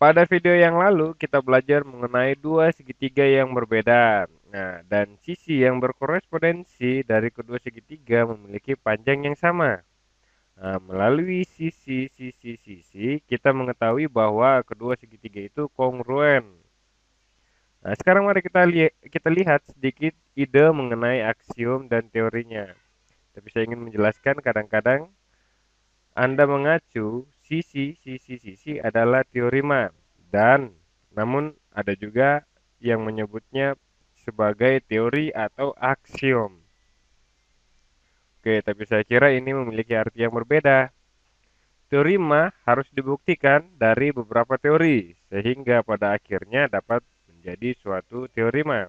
Pada video yang lalu kita belajar mengenai dua segitiga yang berbeda. Nah, dan sisi yang berkorespondensi dari kedua segitiga memiliki panjang yang sama. Nah, melalui sisi kita mengetahui bahwa kedua segitiga itu kongruen. Nah, sekarang mari kita lihat sedikit ide mengenai aksiom dan teorinya. Tapi saya ingin menjelaskan kadang-kadang Anda mengacu sisi adalah teorema dan namun ada juga yang menyebutnya sebagai teori atau aksiom. Oke, tapi saya kira ini memiliki arti yang berbeda. Teorema harus dibuktikan dari beberapa teori sehingga pada akhirnya dapat menjadi suatu teorema.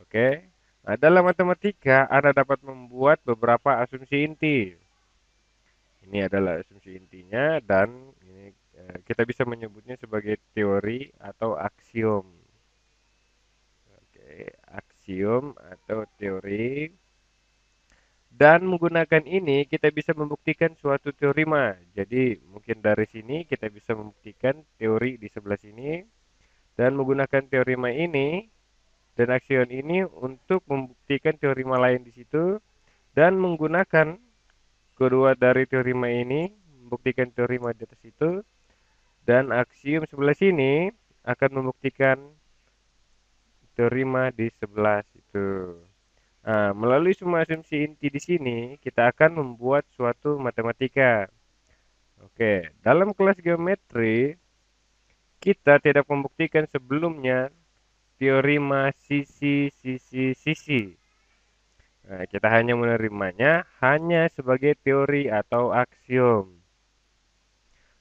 Oke. Nah, dalam matematika Anda dapat membuat beberapa asumsi inti. Ini adalah asumsi intinya dan ini kita bisa menyebutnya sebagai teori atau aksiom. Oke, aksiom atau teori. Dan menggunakan ini kita bisa membuktikan suatu teorema. Jadi mungkin dari sini kita bisa membuktikan teori di sebelah sini dan menggunakan teorema ini dan aksiom ini untuk membuktikan teorema lain di situ dan menggunakan kedua dari teorema ini membuktikan teorema di atas itu dan aksiom sebelah sini akan membuktikan teorema di sebelah situ. Nah, melalui semua asumsi inti di sini, kita akan membuat suatu matematika. Oke, dalam kelas geometri, kita tidak membuktikan sebelumnya teorema sisi. Nah, kita hanya menerimanya hanya sebagai teori atau aksiom.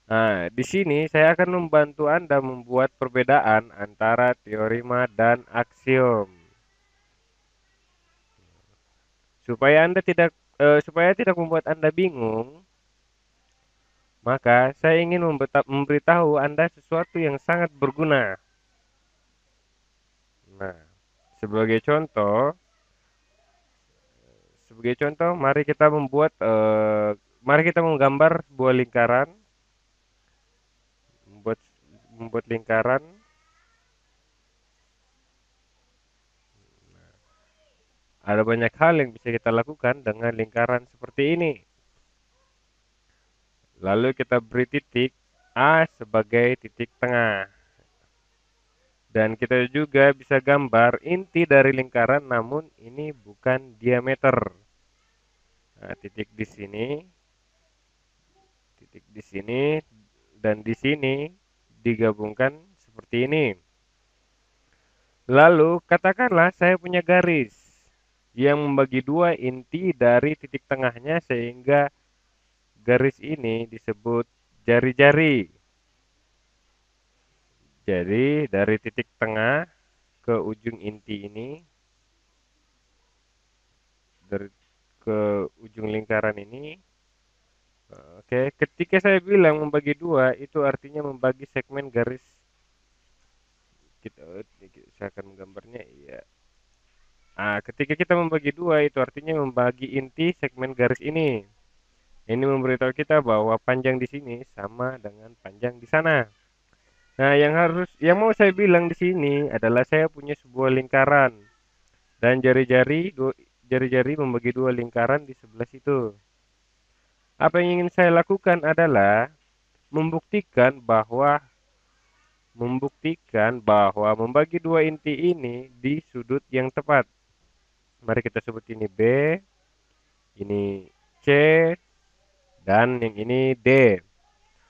Nah, di sini saya akan membantu Anda membuat perbedaan antara teorema dan aksiom. Supaya tidak membuat Anda bingung, maka saya ingin memberitahu Anda sesuatu yang sangat berguna. Nah, sebagai contoh, mari kita mari kita menggambar sebuah lingkaran, membuat membuat lingkaran. Ada banyak hal yang bisa kita lakukan dengan lingkaran seperti ini. Lalu kita beri titik A sebagai titik tengah. Dan kita juga bisa gambar inti dari lingkaran namun ini bukan diameter. Nah, titik di sini, dan di sini digabungkan seperti ini. Lalu katakanlah saya punya garis yang membagi dua inti dari titik tengahnya sehingga garis ini disebut jari-jari. Jadi dari titik tengah ke ujung inti ini, dari ke ujung lingkaran ini. Oke, ketika saya bilang membagi dua, itu artinya membagi segmen garis. Saya akan menggambarnya. Ya. Nah, ketika kita membagi dua, itu artinya membagi inti segmen garis ini. Ini memberitahu kita bahwa panjang di sini sama dengan panjang di sana. Nah, yang mau saya bilang di sini adalah saya punya sebuah lingkaran dan jari-jari membagi dua lingkaran di sebelah situ. Apa yang ingin saya lakukan adalah membuktikan bahwa membagi dua inti ini di sudut yang tepat. Mari kita sebut ini B, ini C, dan yang ini D.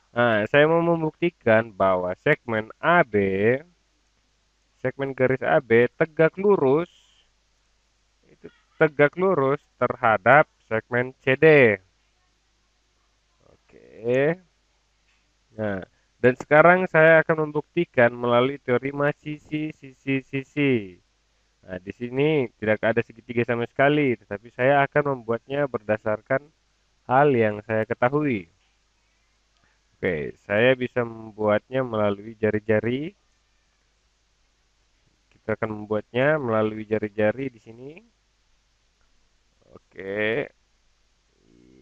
Nah, saya mau membuktikan bahwa segmen garis AB itu tegak lurus terhadap segmen CD. Oke. Nah, dan sekarang saya akan membuktikan melalui teorema sisi. Nah, di sini tidak ada segitiga sama sekali, tetapi saya akan membuatnya berdasarkan hal yang saya ketahui. Oke, saya bisa membuatnya melalui jari-jari. Kita akan membuatnya melalui jari-jari di sini. Oke,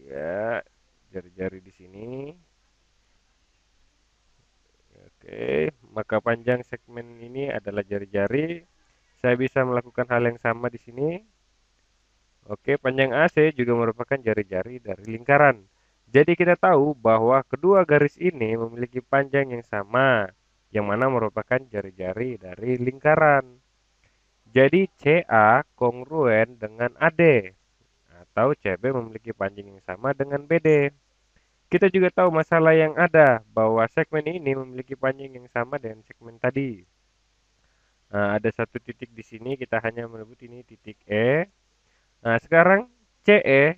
ya, jari-jari di sini. Oke, maka panjang segmen ini adalah jari-jari. Saya bisa melakukan hal yang sama di sini. Oke, panjang AC juga merupakan jari-jari dari lingkaran. Jadi kita tahu bahwa kedua garis ini memiliki panjang yang sama, yang mana merupakan jari-jari dari lingkaran. Jadi CA kongruen dengan AD, atau CB memiliki panjang yang sama dengan BD. Kita juga tahu masalah yang ada, bahwa segmen ini memiliki panjang yang sama dengan segmen tadi. Nah, ada satu titik di sini, kita hanya menyebut ini titik E. Nah, sekarang CE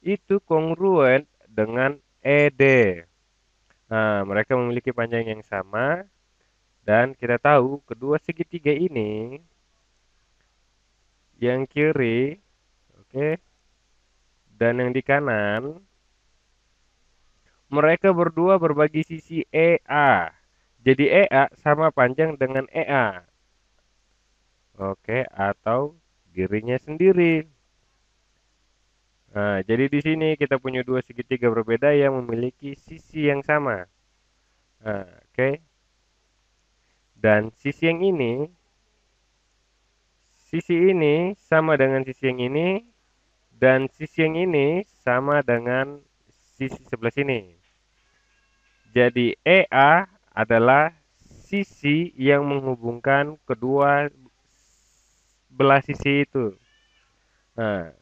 itu kongruen dengan ED. Nah, mereka memiliki panjang yang sama, dan kita tahu kedua segitiga ini, yang kiri, oke, dan yang di kanan, mereka berdua berbagi sisi EA. Jadi EA sama panjang dengan EA. Oke, atau dirinya sendiri. Nah, jadi di sini kita punya dua segitiga berbeda yang memiliki sisi yang sama. Nah, oke. Dan sisi ini sama dengan sisi yang ini, dan sisi yang ini sama dengan sisi sebelah sini. Jadi EA adalah sisi yang menghubungkan kedua belah sisi itu. Nah,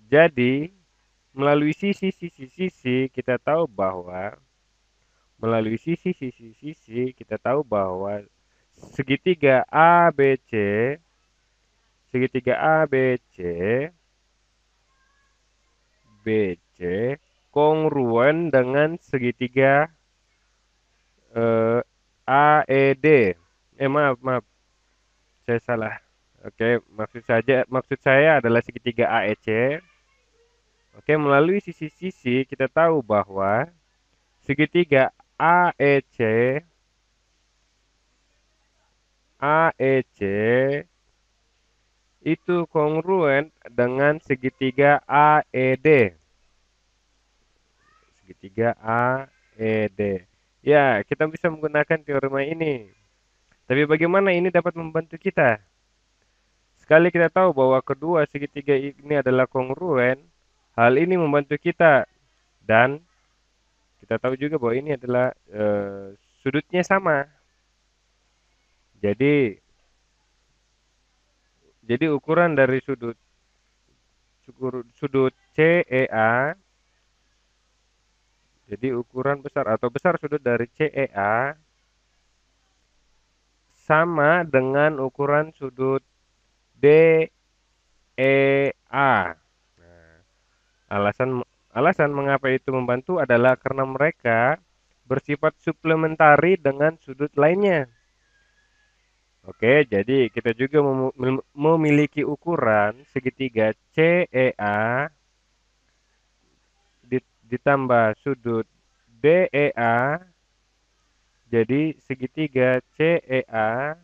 jadi melalui sisi-sisi-sisi kita tahu bahwa segitiga ABC BC kongruen dengan segitiga AED. Maaf, saya salah. Oke, maksud saya adalah segitiga AEC. Oke, melalui sisi-sisi kita tahu bahwa segitiga AEC itu kongruen dengan segitiga AED. Segitiga AED. Ya, kita bisa menggunakan teorema ini. Tapi bagaimana ini dapat membantu kita? Sekali kita tahu bahwa kedua segitiga ini adalah kongruen, hal ini membantu kita. Dan kita tahu juga bahwa ini adalah sudutnya sama. Jadi ukuran dari sudut CEA, jadi ukuran besar atau besar sudut dari CEA sama dengan ukuran sudut DEA. Nah, alasan mengapa itu membantu adalah karena mereka bersifat suplementari dengan sudut lainnya. Oke, jadi kita juga memiliki ukuran segitiga CEA ditambah sudut DEA, jadi segitiga CEA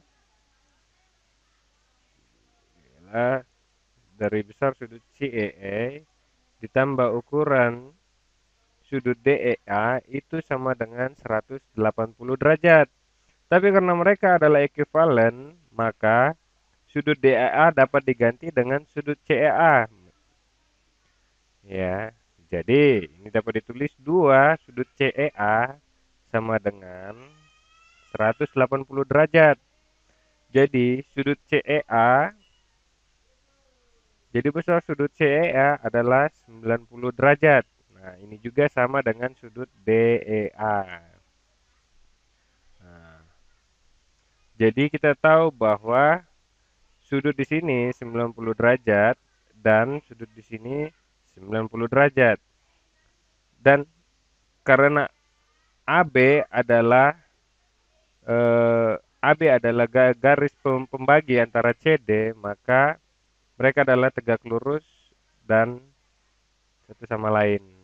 adalah dari besar sudut CEE ditambah ukuran sudut DEA itu sama dengan 180 derajat. Tapi karena mereka adalah ekuivalen, maka sudut DEA dapat diganti dengan sudut CEA. Ya, jadi ini dapat ditulis 2 sudut CEA sama dengan 180 derajat. Jadi sudut CEA, jadi besar sudut CEA adalah 90 derajat. Nah, ini juga sama dengan sudut DEA. Nah, jadi kita tahu bahwa sudut di sini 90 derajat dan sudut di sini 90 derajat. Dan karena AB adalah garis pembagi antara CD, maka mereka adalah tegak lurus dan satu sama lain.